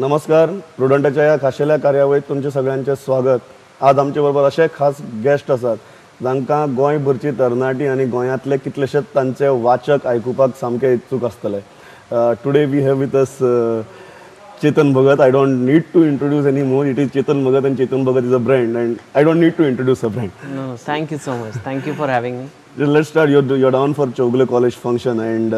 नमस्कार. प्रुडंटच्या या खाशेल्या कार्यावळीत तुमचे सगळ्यांचे स्वागत. आज आमच्या बरोबर असे खास गेस्ट असतात जांकां गोंय भरची तरणाटी आणि गोंयांतले कितलेशेच तांचे वाचक आयकुपाक सामके इत्सूक आसतले. Today we have with us Chetan Bhagat. I don't need to introduce anymore. It is Chetan Bhagat, and Chetan Bhagat is a brand, and I don't need to introduce a brand. No, thank you so much. Thank you for having me. Let's start. You're down for Chogle College function, and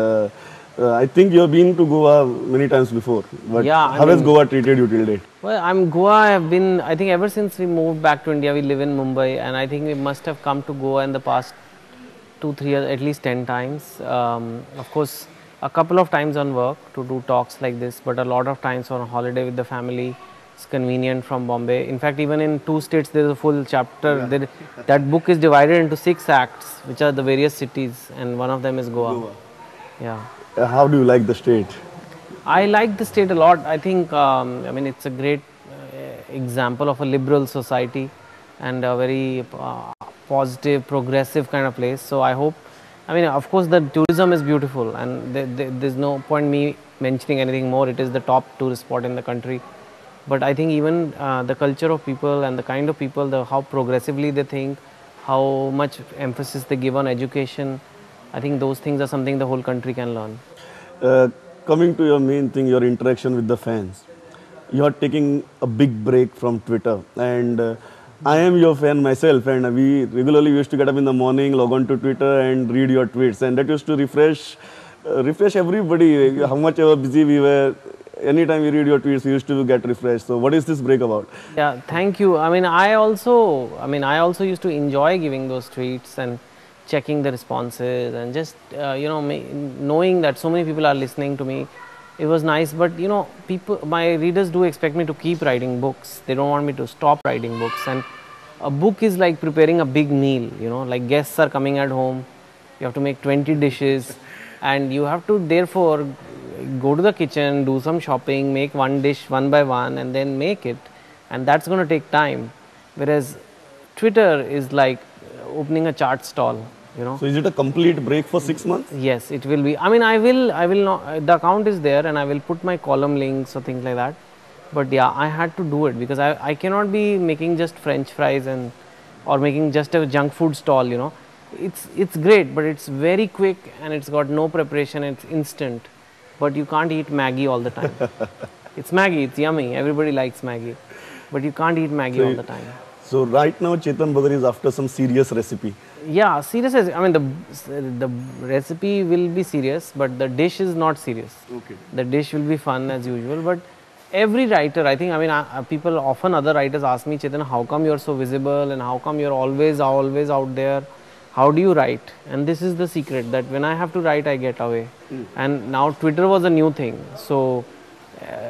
I think you've been to Goa many times before. But Yeah, how has Goa treated you till date? Well, Goa. I have been. I think ever since we moved back to India, we live in Mumbai, and I think we must have come to Goa in the past 2-3 years, at least 10 times. Of course, a couple of times on work to do talks like this, but a lot of times on a holiday with the family. It's convenient from Bombay. In fact, even in 2 states, there is a full chapter. That book is divided into 6 acts, which are the various cities, and one of them is Goa. Yeah. How do you like the state? I like the state a lot. I think, I mean, it's a great example of a liberal society and a very positive, progressive kind of place. So I hope, I mean, of course, the tourism is beautiful, and there's no point me mentioning anything more. It is the top tourist spot in the country. But I think even the culture of people and the kind of people, how progressively they think, how much emphasis they give on education, I think those things are something the whole country can learn. Coming to your main thing, your interaction with the fans. You are taking a big break from Twitter, and I am your fan myself, and we regularly used to get up in the morning, log on to Twitter and read your tweets, and that used to refresh everybody. How much ever busy we were, anytime we read your tweets, we used to get refreshed. So what is this break about? Yeah, thank you. I mean, I also used to enjoy giving those tweets and checking the responses and just knowing that so many people are listening to me. It was nice, but my readers do expect me to keep writing books. They don't want me to stop writing books, and a book is like preparing a big meal. Like guests are coming at home, you have to make 20 dishes, and you have to therefore go to the kitchen, do some shopping, make one dish one by one, and then make it, and that's going to take time. Whereas Twitter is like opening a chart stall. So is it a complete break for 6 months? Yes, it will be. I mean, I will not, the account is there, and I will put my column links or things like that. But yeah, I had to do it because I cannot be making just French fries or making just a junk food stall. It's great, but it's very quick and it's got no preparation. It's instant, but you can't eat Maggie all the time. It's Maggie. It's yummy. Everybody likes Maggie, but you can't eat Maggie all the time. So right now, Chetan Bhagat is after some serious recipe. Yeah, serious. I mean, the recipe will be serious, but the dish is not serious. Okay. The dish will be fun as usual, but every writer, I think, I mean, people often, other writers ask me, Chetan, how come you're so visible and how come you're always out there? How do you write? And this is the secret, that when I have to write, I get away. And now Twitter was a new thing. So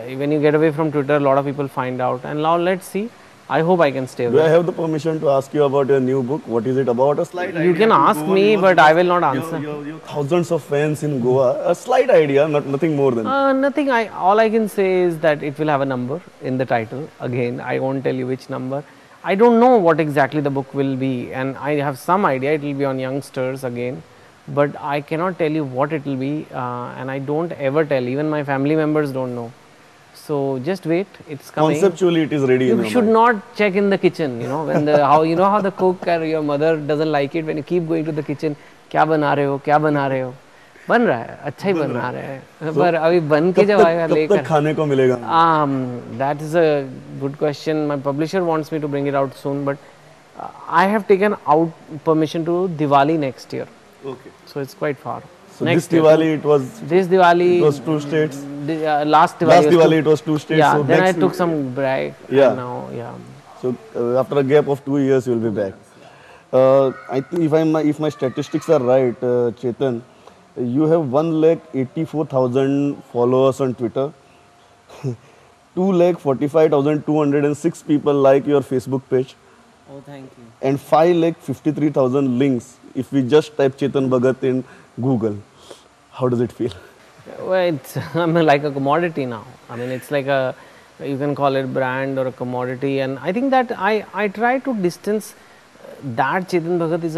when you get away from Twitter, a lot of people find out. And now let's see. I hope I can stay away. Do I have the permission to ask you about your new book? What is it about? A slight idea. You can ask me, but I will not answer. You thousands of fans in Goa. A slight idea, nothing more than. Nothing. All I can say is that it will have a number in the title. Again, I won't tell you which number. I don't know what exactly the book will be, and I have some idea. It will be on youngsters again, but I cannot tell you what it will be, and I don't ever tell. Even my family members don't know. So just wait, it's coming. Conceptually, it is ready. You should not check in the kitchen. When how the cook or your mother doesn't like it when you keep going to the kitchen. क्या बना रहे हो? क्या बना रहे हो? बन रहा है, अच्छा ही बन रहा है. पर अभी बन के जब आएगा लेकर. कब तक खाने को मिलेगा? That is a good question. My publisher wants me to bring it out soon, but I have taken out permission to Diwali next year. Okay. So it's quite far. So next this Diwali it was. This Diwali it was 2 states. Last Diwali it was 2 states. Yeah. So then I took some break. Yeah. And now, yeah. So after a gap of 2 years, you will be back. I think if my statistics are right, Chetan, you have 1,84,000 followers on Twitter. 2,45,206 people like your Facebook page. Oh, thank you. And 5,53,000 links. If we just type Chetan Bhagat in Google, how does it feel? Well, I'm like a commodity now. I mean, it's like you can call it brand or a commodity, and I think that I try to distance that Chetan Bhagat is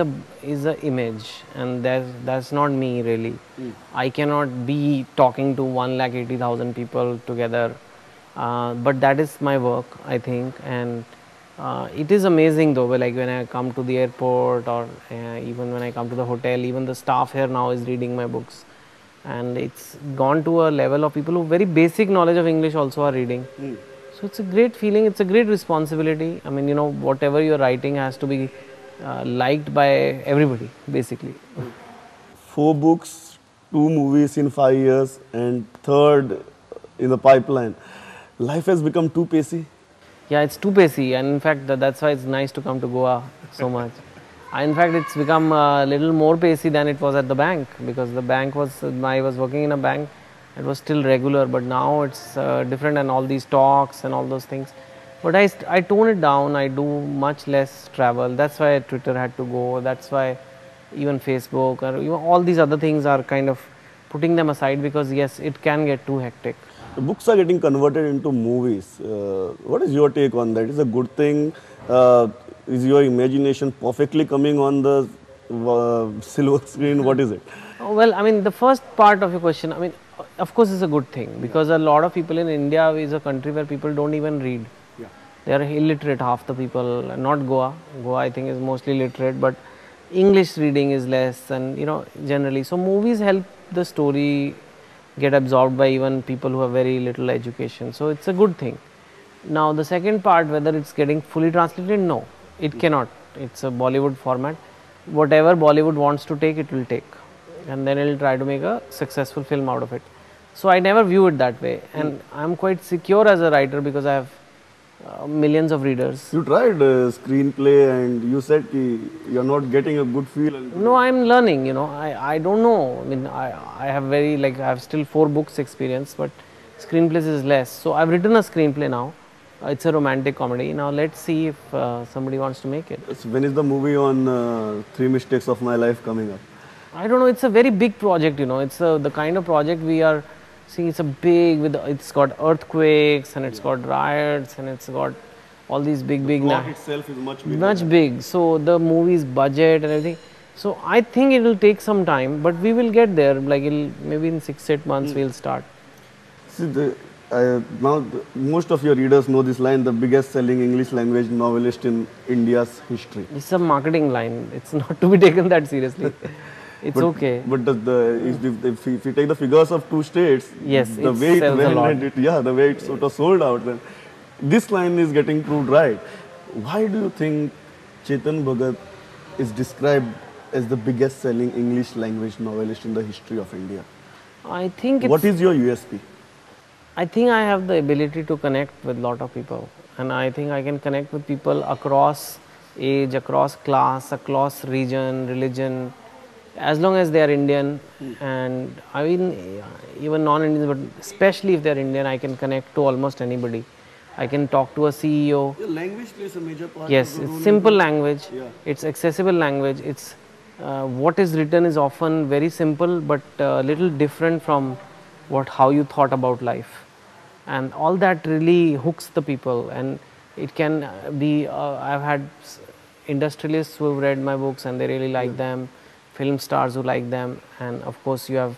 a image, and that's not me really. I cannot be talking to 1,80,000 people together. but that is my work, I think. And it is amazing though, like when I come to the airport, or even when I come to the hotel, even the staff here now is reading my books, and it's gone to a level of people who very basic knowledge of English also are reading. So it's a great feeling, it's a great responsibility. I mean, whatever you're writing has to be liked by everybody, basically. 4 books, 2 movies in 5 years, and third in the pipeline. Life has become too pacey. Yeah, it's too pacey, and in fact, that's why it's nice to come to Goa so much. In fact, it's become a little more pacey than it was at the bank, because the bank was, I was working in a bank, it was still regular, but now it's different, and all these talks and all those things. But I tone it down, I do much less travel. That's why Twitter had to go, that's why even Facebook, or all these other things are kind of putting them aside, because yes, it can get too hectic. The books are getting converted into movies. What is your take on that? Is it a good thing? Is your imagination perfectly coming on the silver screen? What is it? Well, I mean, the first part of your question, I mean, of course, it's a good thing, because a lot of people in India is a country where people don't even read. Yeah. They are illiterate, half the people. Not Goa. Goa, I think, is mostly literate, but English reading is less, and generally. So movies help the story get absorbed by even people who have very little education. So it's a good thing. Now the second part, whether it's getting fully translated, no, it cannot. It's a Bollywood format. Whatever Bollywood wants to take, it will take, and then it'll try to make a successful film out of it. So I never view it that way, and I'm quite secure as a writer, because I have millions of readers. You tried screenplay and you said you're not getting a good feel. No, I'm learning, I don't know. I mean, I have I have still 4 books experience, but screenplays is less. So I've written a screenplay now. It's a romantic comedy. Now let's see if somebody wants to make it. So when is the movie on 3 Mistakes of My Life coming up? I don't know. It's a very big project, It's the kind of project we are seeing. It's a big, it's got earthquakes, and it's got riots, and it's got all these big. The plot itself is much bigger. Much big. So the movie's budget and everything. So I think it will take some time, but we will get there. Like maybe in 6-8 months we'll start. See, now most of your readers know this line: the biggest selling English language novelist in India's history. It's a marketing line. It's not to be taken that seriously. It's okay. But if you take the figures of 2 states, yes, the way sells a lot. The way it sort of sold out, then this line is getting proved right. Why do you think Chetan Bhagat is described as the biggest selling English language novelist in the history of India? I think what is your USP? I think I have the ability to connect with a lot of people, and I think I can connect with people across age, across class, across region, religion, as long as they are Indian. And I mean, even non-Indians, but especially if they are Indian, I can connect to almost anybody. I can talk to a CEO. The language plays a major part. Yes, it's simple language. Yeah. It's accessible language. It's what is written is often very simple, but a little different from how you thought about life, and all that really hooks the people. And it can be I've had industrialists who have read my books and they really like them, film stars who like them, and of course you have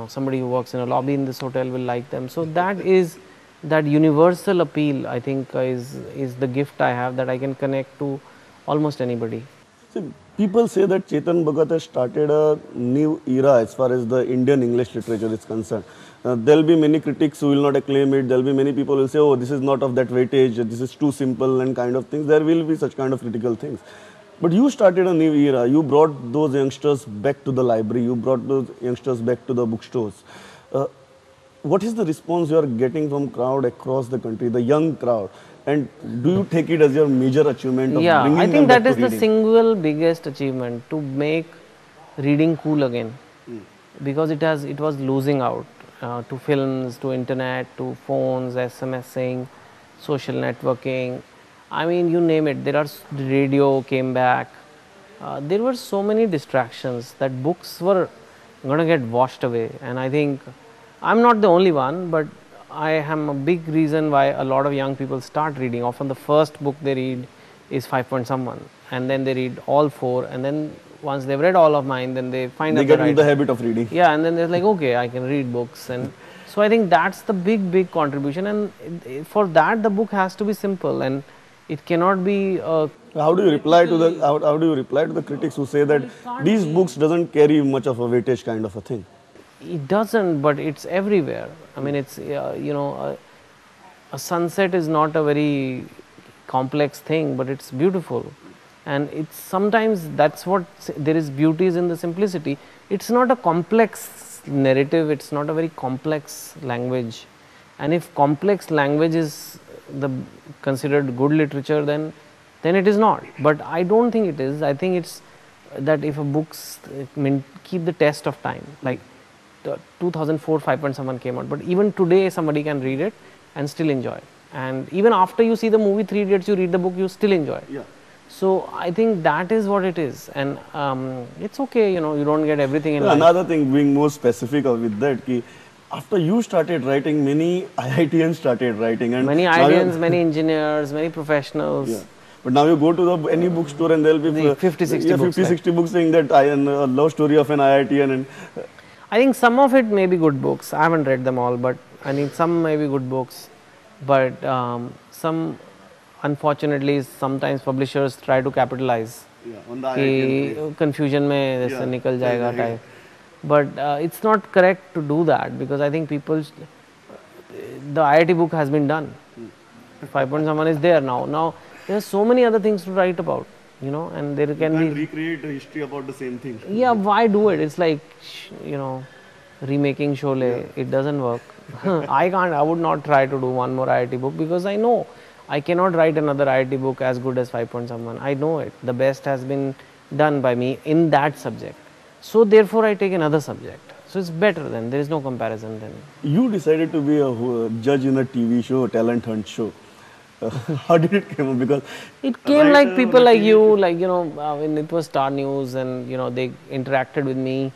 somebody who works in a lobby in this hotel will like them. So that universal appeal, I think, is the gift I have, that I can connect to almost anybody. See, people say that Chetan Bhagat has started a new era as far as the Indian English literature is concerned. There will be many critics who will not acclaim it. There will be many people who will say, oh, this is not of that weightage, this is too simple and kind of things. There will be such kind of critical things. But you started a new era. You brought those youngsters back to the library. You brought those youngsters back to the bookstores. What is the response you are getting from crowd across the country, the young crowd? And do you take it as your major achievement of bringing I them think back that is to the reading? single biggest achievement, to make reading cool again, because it was losing out to films, to internet, to phones, SMSing, social networking. I mean, you name it. Radio came back. There were so many distractions that books were going to get washed away. And I think I'm not the only one, but I am a big reason why a lot of young people start reading. Often the first book they read is 5 point someone, and then they read all 4, and then once they've read all of mine, then they find They out get into the habit of reading. Yeah, and then they're like, okay, I can read books. And So I think that's the big contribution, and for that the book has to be simple, and it cannot be How do you reply to the how do you reply to the critics who say that these books doesn't carry much of a weightage kind of a thing? it doesn't, but it's everywhere. I mean, it's a sunset is not a very complex thing, but it's beautiful, and it's sometimes that's what there is beauty is in the simplicity. It's not a complex narrative, it's not a very complex language, and if complex language is the considered good literature, then it is not. But I don't think it is. I think it's that if a book's keep the test of time, like the 2004 5.1 came out, but even today somebody can read it and still enjoy. And even after you see the movie 3 Idiots, you read the book, you still enjoy. Yeah. So I think that is what it is, and it's okay. You know, you don't get everything in life. Another thing, being more specific with that, ki after you started writing, many IITians started writing, and Many now IITians, many engineers, many professionals. yeah. But now you go to any bookstore and there'll be 50, 60 yeah, books 50, 60 books saying that a love story of an IITian, and I think some of it may be good books. I haven't read them all, but I think some may be good books. But some, unfortunately, sometimes publishers try to capitalize. yeah, on the कि confusion में जैसे निकल जाएगा type. But it's not correct to do that, because I think people, the IIT book has been done. 5.1 is there now. Now there are so many other things to write about, you know, and there can be recreate a history about the same thing. yeah, why do it? It's like, you know, remaking Sholay. It doesn't work. I would not try to do one more IIT book, because I know I cannot write another IIT book as good as 5.1. I know it. The best has been done by me in that subject. So therefore I take another subject. So it's better then. There is no comparison then. You decided to be a judge in a TV show, talent hunt show. How did it come up? Because it came like people like you, like, you know, when it was Star News, and, you know, they interacted with me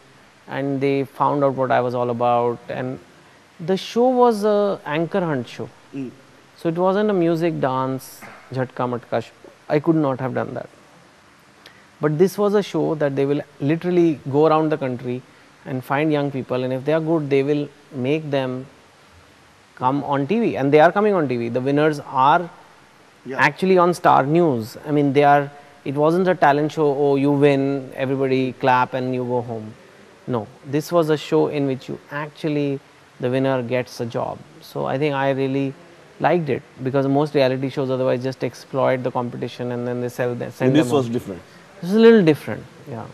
and they found out what I was all about. And the show was a anchor hunt show. So it wasn't a music, dance, jhatka matka show. I could not have done that. But this was a show that they will literally go around the country and find young people, and if they are good, they will make them come on TV, and they are coming on TV. The winners are actually on Star News. I mean, they are. It wasn't a talent show. Oh, you win, everybody clap, and you go home. No, this was a show in which you actually, the winner gets a job. So I think I really liked it, because most reality shows otherwise just exploit the competition and then they send them. this was on. different. This is a little different, yeah.